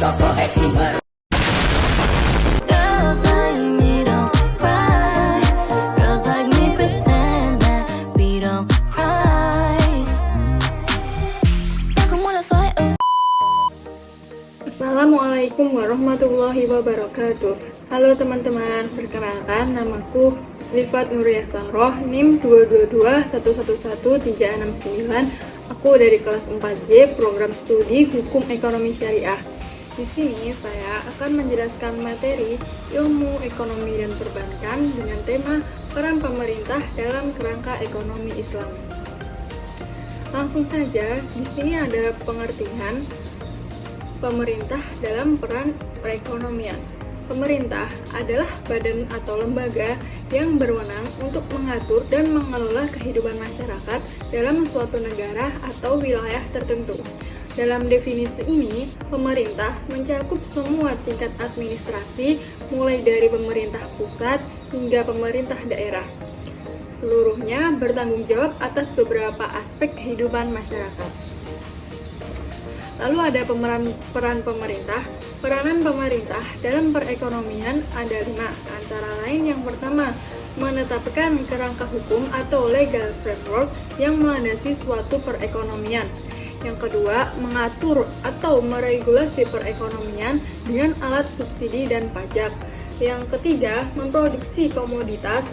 Girls like me don't cry. Girls like me pretend that we don't cry. Como la fire. Assalamualaikum warahmatullahi wabarakatuh. Halo teman-teman, perkenalkan namaku Slifat Nuria Sahroh, NIM 222111369. Aku dari kelas 4J, program studi Hukum Ekonomi Syariah. Di sini saya akan menjelaskan materi ilmu ekonomi dan perbankan dengan tema peran pemerintah dalam kerangka ekonomi Islam. Langsung saja, di sini ada pengertian pemerintah dalam peran perekonomian. Pemerintah adalah badan atau lembaga yang berwenang untuk mengatur dan mengelola kehidupan masyarakat dalam suatu negara atau wilayah tertentu. Dalam definisi ini, pemerintah mencakup semua tingkat administrasi, mulai dari pemerintah pusat hingga pemerintah daerah. Seluruhnya bertanggung jawab atas beberapa aspek kehidupan masyarakat. Lalu ada peran pemerintah. Peranan pemerintah dalam perekonomian ada 5, antara lain yang pertama, menetapkan kerangka hukum atau legal framework yang melandasi suatu perekonomian. Yang kedua, mengatur atau meregulasi perekonomian dengan alat subsidi dan pajak. Yang ketiga, memproduksi komoditas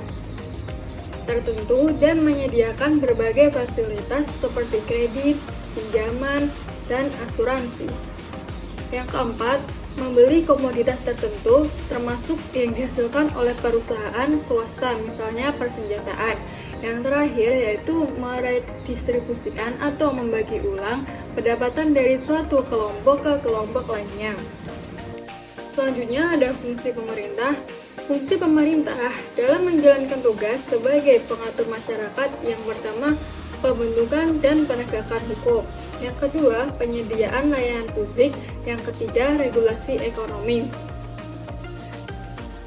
tertentu dan menyediakan berbagai fasilitas seperti kredit, pinjaman, dan asuransi. Yang keempat, membeli komoditas tertentu termasuk yang dihasilkan oleh perusahaan swasta, misalnya persenjataan. Yang terakhir yaitu meredistribusikan atau membagi ulang pendapatan dari suatu kelompok ke kelompok lainnya. Selanjutnya ada fungsi pemerintah. Fungsi pemerintah dalam menjalankan tugas sebagai pengatur masyarakat yang pertama, pembentukan dan penegakan hukum. Yang kedua, penyediaan layanan publik. Yang ketiga, regulasi ekonomi.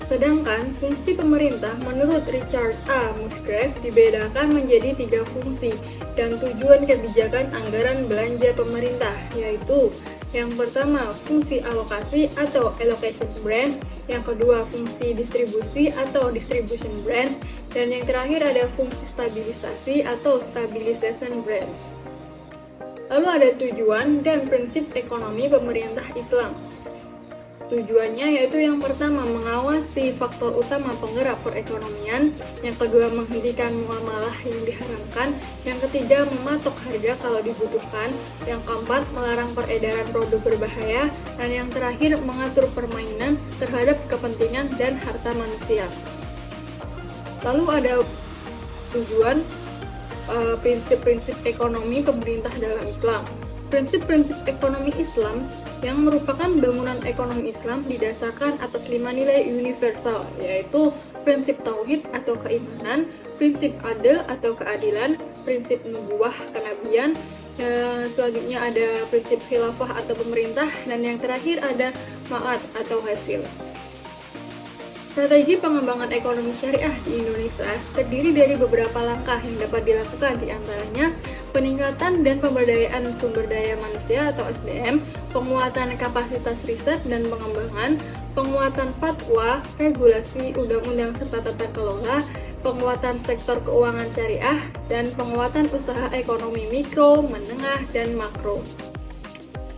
Sedangkan fungsi pemerintah menurut Richard A. Musgrave dibedakan menjadi 3 fungsi dan tujuan kebijakan anggaran belanja pemerintah, yaitu yang pertama, fungsi alokasi atau allocation branch, yang kedua, fungsi distribusi atau distribution branch, dan yang terakhir ada fungsi stabilisasi atau stabilization branch. Lalu ada tujuan dan prinsip ekonomi pemerintah Islam. Tujuannya yaitu yang pertama, mengawasi faktor utama penggerak perekonomian, yang kedua, menghentikan muamalah yang diharamkan, yang ketiga, mematok harga kalau dibutuhkan, yang keempat, melarang peredaran produk berbahaya, dan yang terakhir, mengatur permainan terhadap kepentingan dan harta manusia. Lalu ada tujuan prinsip-prinsip ekonomi pemerintah dalam Islam. Prinsip-prinsip ekonomi Islam yang merupakan bangunan ekonomi Islam didasarkan atas 5 nilai universal, yaitu prinsip tauhid atau keimanan, prinsip adil atau keadilan, prinsip nubuwah kenabian, selanjutnya ada prinsip khilafah atau pemerintah, dan yang terakhir ada ma'ad atau hasil. Strategi pengembangan ekonomi syariah di Indonesia terdiri dari beberapa langkah yang dapat dilakukan, di antaranya peningkatan dan pemberdayaan sumber daya manusia atau SDM, penguatan kapasitas riset dan pengembangan, penguatan fatwa, regulasi, undang-undang serta tata kelola, penguatan sektor keuangan syariah, dan penguatan usaha ekonomi mikro, menengah, dan makro.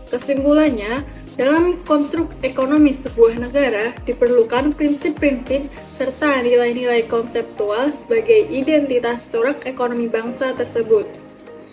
Kesimpulannya, dalam konstruk ekonomi sebuah negara diperlukan prinsip-prinsip serta nilai-nilai konseptual sebagai identitas corak ekonomi bangsa tersebut.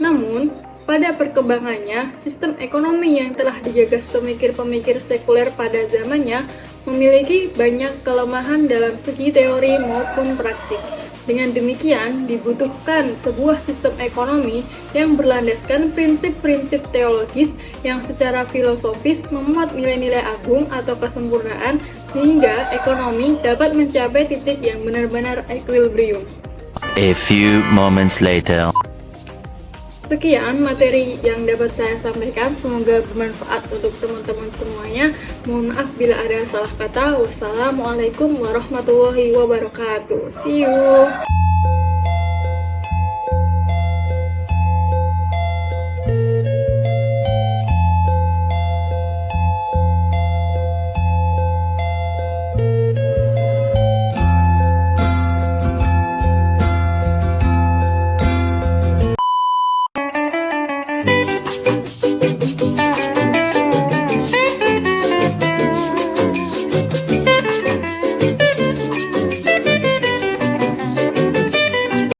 Namun, pada perkembangannya, sistem ekonomi yang telah digagas pemikir-pemikir sekuler pada zamannya memiliki banyak kelemahan dalam segi teori maupun praktik. Dengan demikian, dibutuhkan sebuah sistem ekonomi yang berlandaskan prinsip-prinsip teologis yang secara filosofis memuat nilai-nilai agung atau kesempurnaan sehingga ekonomi dapat mencapai titik yang benar-benar equilibrium. A few moments later. Sekian materi yang dapat saya sampaikan, semoga bermanfaat untuk teman-teman semuanya. Mohon maaf bila ada salah kata. Wassalamualaikum warahmatullahi wabarakatuh. See you.